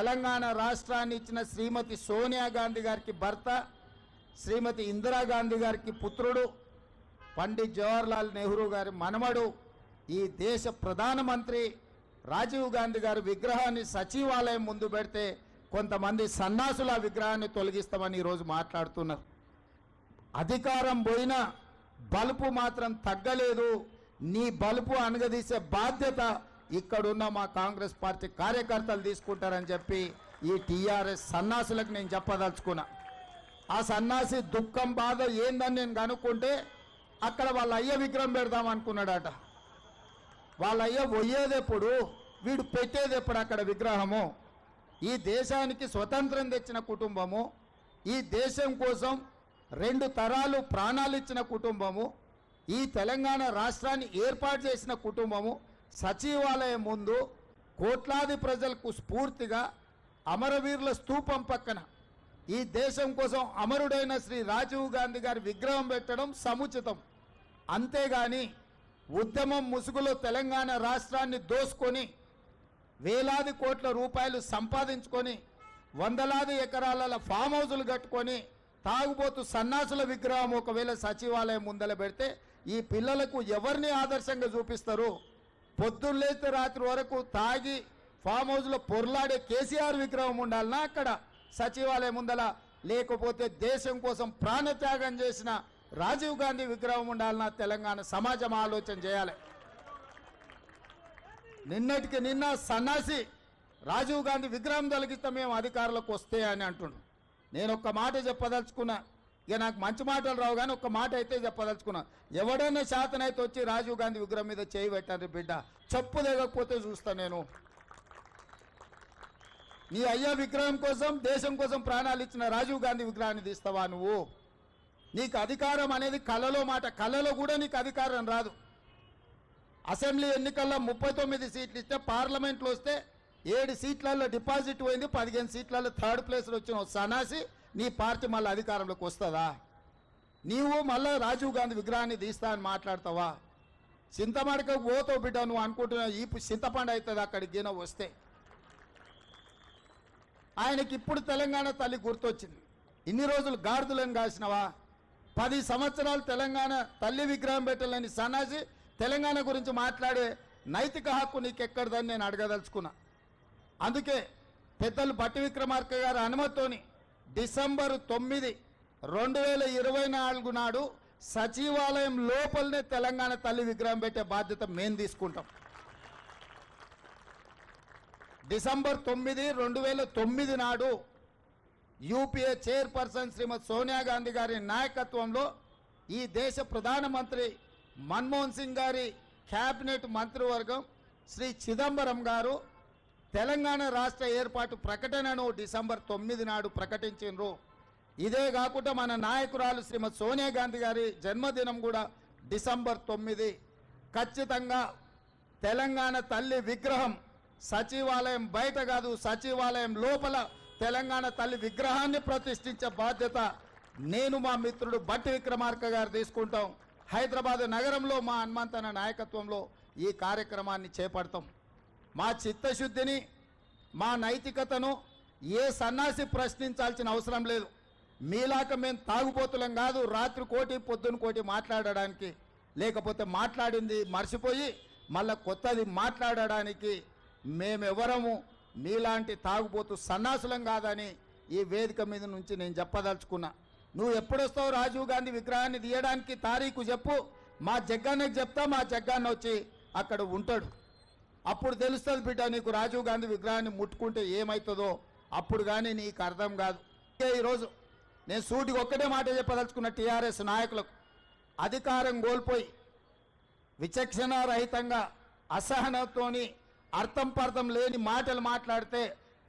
తెలంగాణ రాష్ట్రాన్ని ఇచ్చిన శ్రీమతి సోనియా గాంధీ గారికి భర్త, శ్రీమతి ఇందిరాగాంధీ గారికి పుత్రుడు, పండిత్ జవహర్లాల్ నెహ్రూ గారి మనమడు, ఈ దేశ ప్రధానమంత్రి రాజీవ్ గాంధీ గారి విగ్రహాన్ని సచివాలయం ముందు పెడితే కొంతమంది సన్నాసుల విగ్రహాన్ని తొలగిస్తామని ఈరోజు మాట్లాడుతున్నారు. అధికారం పోయినా బలుపు మాత్రం తగ్గలేదు. నీ బలుపు అనగదీసే బాధ్యత ఇక్కడున్న మా కాంగ్రెస్ పార్టీ కార్యకర్తలు తీసుకుంటారని చెప్పి ఈ టీఆర్ఎస్ సన్నాసులకు నేను చెప్పదలుచుకున్నా. ఆ సన్నాసి దుఃఖం బాధ ఏందని నేను కనుక్కుంటే అక్కడ వాళ్ళ అయ్య విగ్రహం పెడదాం అనుకున్నాడట. వాళ్ళ అయ్య పోయేదెప్పుడు, వీడు పెట్టేదెప్పుడు అక్కడ విగ్రహము? ఈ దేశానికి స్వతంత్రం తెచ్చిన కుటుంబము, ఈ దేశం కోసం 2 తరాలు ప్రాణాలు ఇచ్చిన కుటుంబము, ఈ తెలంగాణ రాష్ట్రాన్ని ఏర్పాటు చేసిన కుటుంబము సచివాలయం ముందు కోట్లాది ప్రజలకు స్ఫూర్తిగా అమరవీరుల స్తూపం పక్కన ఈ దేశం కోసం అమరుడైన శ్రీ రాజీవ్ గాంధీ గారి విగ్రహం పెట్టడం సముచితం. అంతేగాని ఉద్యమం ముసుగులో తెలంగాణ రాష్ట్రాన్ని దోసుకొని వేలాది కోట్ల రూపాయలు సంపాదించుకొని వందలాది ఎకరాల ఫామ్ హౌజులు కట్టుకొని తాగుబోతు సన్నాసుల విగ్రహం ఒకవేళ సచివాలయం ముందల పెడితే ఈ పిల్లలకు ఎవరిని ఆదర్శంగా చూపిస్తారు? పొద్దున్నేస్తే రాత్రి వరకు తాగి ఫామ్ హౌస్లో పొర్లాడే కేసీఆర్ విగ్రహం ఉండాలన్నా అక్కడ సచివాలయం ముందల, లేకపోతే దేశం కోసం ప్రాణత్యాగం చేసిన రాజీవ్ గాంధీ విగ్రహం ఉండాలన్నా తెలంగాణ సమాజం ఆలోచన చేయాలి. నిన్నటికి నిన్న సన్నాసి రాజీవ్ గాంధీ విగ్రహం తొలగిస్తే మేము అధికారులకు వస్తే అని అంటున్నాం. నేను ఒక్క మాట చెప్పదలుచుకున్నా. ఇక నాకు మంచి మాటలు రావు కానీ ఒక్క మాట అయితే చెప్పదలుచుకున్నా. ఎవడైనా శాతనైతే వచ్చి రాజీవ్ గాంధీ విగ్రహం మీద చేయి పెట్టండి బిడ్డ, చెప్పు దిగకపోతే చూస్తా నేను. నీ అయ్యా విగ్రహం కోసం దేశం కోసం ప్రాణాలు ఇచ్చిన రాజీవ్ గాంధీ విగ్రహాన్ని తీస్తావా నువ్వు? నీకు అధికారం అనేది కళలో మాట, కళలో కూడా నీకు అధికారం రాదు. అసెంబ్లీ ఎన్నికల్లో 39 సీట్లు ఇస్తే పార్లమెంట్లో వస్తే 7 సీట్లలో డిపాజిట్ పోయింది, 15 సీట్లలో 3rd ప్లేస్లో వచ్చిన సన్నాసి నీ పార్టీ మళ్ళీ అధికారంలోకి వస్తుందా? నీవు మళ్ళీ రాజీవ్ గాంధీ విగ్రహాన్ని తీస్తా అని మాట్లాడతావా? చింతమడకకు పోతావు బిడ్డ, నువ్వు అనుకుంటున్నావు ఈ చింతపండు అవుతుంది అక్కడికి గిన వస్తే. ఆయనకి ఇప్పుడు తెలంగాణ తల్లి గుర్తొచ్చింది. ఇన్ని రోజులు గాడిదలను కాసినవా? 10 సంవత్సరాలు తెలంగాణ తల్లి విగ్రహం పెట్టాలని సన్నాసి తెలంగాణ గురించి మాట్లాడే నైతిక హక్కు నీకెక్కడదని నేను అడగదలుచుకున్నా. అందుకే పెద్దలు బట్టి విక్రమార్క గారి అనుమతితోని డిసెంబర్ 9, 2024 నాడు సచివాలయం లోపలనే తెలంగాణ తల్లి విగ్రహం పెట్టే బాధ్యత మేము తీసుకుంటాం. డిసెంబర్ 9, 2009 నాడు యూపీఏ చైర్పర్సన్ శ్రీమతి సోనియా గాంధీ గారి నాయకత్వంలో ఈ దేశ ప్రధానమంత్రి మన్మోహన్ సింగ్ గారి క్యాబినెట్ మంత్రివర్గం శ్రీ చిదంబరం గారు తెలంగాణ రాష్ట్ర ఏర్పాటు ప్రకటనను డిసెంబర్ 9 నాడు ప్రకటించారు. ఇదే కాకుండా మన నాయకురాలు శ్రీమతి సోనియా గాంధీ గారి జన్మదినం కూడా డిసెంబర్ 9. ఖచ్చితంగా తెలంగాణ తల్లి విగ్రహం సచివాలయం బయట కాదు, సచివాలయం లోపల తెలంగాణ తల్లి విగ్రహాన్ని ప్రతిష్ఠించే బాధ్యత నేను మా మిత్రుడు బట్టి విక్రమార్క గారు తీసుకుంటాం. హైదరాబాద్ నగరంలో మా హనుమంతన నాయకత్వంలో ఈ కార్యక్రమాన్ని చేపడతాం. మా చిత్తశుద్ధిని, మా నైతికతను ఏ సన్నాసి ప్రశ్నించాల్సిన అవసరం లేదు. మీలాక మేము తాగుబోతులం కాదు, రాత్రి కోటి పొద్దున కోటి మాట్లాడడానికి, లేకపోతే మాట్లాడింది మర్చిపోయి మళ్ళీ కొత్తది మాట్లాడడానికి మేమెవరము మీలాంటి తాగుబోతు సన్నాసులం కాదని ఈ వేదిక మీద నుంచి నేను చెప్పదలుచుకున్నా. నువ్వు ఎప్పుడొస్తావు రాజీవ్ గాంధీ విగ్రహాన్ని తీయడానికి? తారీఖు చెప్పు, మా జగ్గాన్నకి చెప్తా, మా జగ్గాన్న వచ్చి అక్కడ ఉంటాడు. అప్పుడు తెలుస్తుంది బిడ్డ నీకు రాజీవ్ గాంధీ విగ్రహాన్ని ముట్టుకుంటే ఏమవుతుందో. అప్పుడు కానీ నీకు అర్థం కాదు. ఈరోజు నేను సూటికి ఒక్కటే మాట చెప్పదలుచుకున్న టీఆర్ఎస్ నాయకులకు, అధికారం కోల్పోయి విచక్షణ రహితంగా అసహనంతోని అర్థం పర్థం లేని మాటలు మాట్లాడితే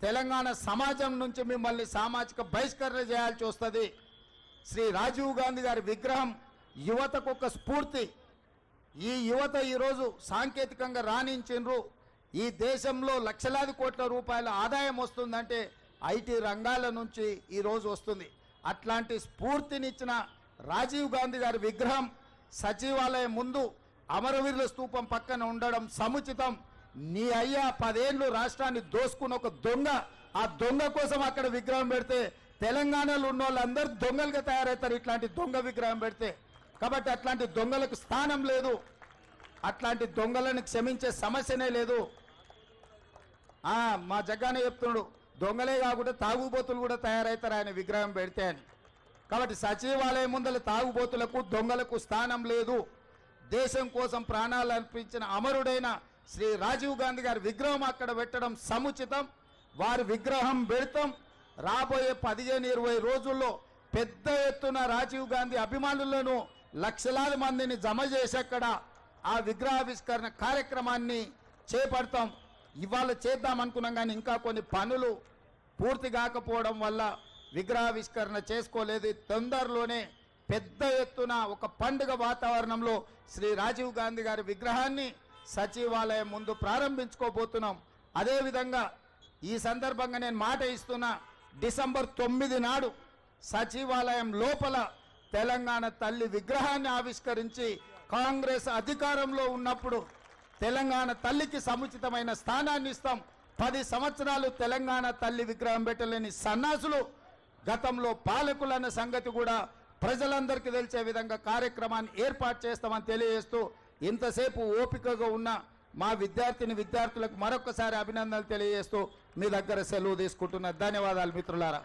తెలంగాణ సమాజం నుంచి మిమ్మల్ని సామాజిక బహిష్కరణ చేయాల్సి వస్తుంది. శ్రీ రాజీవ్ గాంధీ గారి విగ్రహం యువతకు ఒక స్ఫూర్తి. ఈ యువత ఈరోజు సాంకేతికంగా రాణించిండ్రు. ఈ దేశంలో లక్షలాది కోట్ల రూపాయల ఆదాయం వస్తుందంటే ఐటీ రంగాల నుంచి ఈరోజు వస్తుంది. అట్లాంటి స్ఫూర్తినిచ్చిన రాజీవ్ గాంధీ గారి విగ్రహం సచివాలయం ముందు అమరవీరుల స్తూపం పక్కన ఉండడం సముచితం. నీ అయ్యా 10 ఏళ్ళు రాష్ట్రాన్ని దోసుకున్న ఒక దొంగ ఆ దొంగ కోసం అక్కడ విగ్రహం పెడితే తెలంగాణలో ఉన్న వాళ్ళందరూ దొంగలుగా తయారవుతారు ఇట్లాంటి దొంగ విగ్రహం పెడితే. కాబట్టి అట్లాంటి దొంగలకు స్థానం లేదు, అట్లాంటి దొంగలను క్షమించే సమస్యనే లేదు. మా జగ్గానే చెప్తున్నాడు, దొంగలే కాకుండా తాగుబోతులు కూడా తయారవుతారు ఆయన విగ్రహం పెడితే అని. కాబట్టి సచివాలయం ముందల తాగుబోతులకు దొంగలకు స్థానం లేదు. దేశం కోసం ప్రాణాలు అర్పించిన అమరుడైన శ్రీ రాజీవ్ గాంధీ గారి విగ్రహం అక్కడ పెట్టడం సముచితం. వారి విగ్రహం పెడతాం. రాబోయే 15-20 రోజుల్లో పెద్ద ఎత్తున రాజీవ్ గాంధీ అభిమానులను లక్షలాది మందిని జమ చేసి అక్కడ ఆ విగ్రహావిష్కరణ కార్యక్రమాన్ని చేపడతాం. ఇవాళ చేద్దాం అనుకున్నాం కానీ ఇంకా కొన్ని పనులు పూర్తి కాకపోవడం వల్ల విగ్రహావిష్కరణ చేసుకోలేదు. తొందరలోనే పెద్ద ఎత్తున ఒక పండుగ వాతావరణంలో శ్రీ రాజీవ్ గాంధీ గారి విగ్రహాన్ని సచివాలయం ముందు ప్రారంభించుకోబోతున్నాం. అదేవిధంగా ఈ సందర్భంగా నేను మాట ఇస్తున్నా, డిసెంబర్ 9 నాడు సచివాలయం లోపల తెలంగాణ తల్లి విగ్రహాన్ని ఆవిష్కరించి కాంగ్రెస్ అధికారంలో ఉన్నప్పుడు తెలంగాణ తల్లికి సముచితమైన స్థానాన్ని ఇస్తాం. 10 సంవత్సరాలు తెలంగాణ తల్లి విగ్రహం పెట్టలేని సన్నాసులు గతంలో పాలకులన్న సంగతి కూడా ప్రజలందరికీ తెలిసే విధంగా కార్యక్రమాన్ని ఏర్పాటు చేస్తామని తెలియజేస్తూ ఇంతసేపు ఓపికగా ఉన్న మా విద్యార్థులకు మరొకసారి అభినందనలు తెలియజేస్తూ మీ దగ్గర సెలవు తీసుకుంటున్నా. ధన్యవాదాలు మిత్రులారా.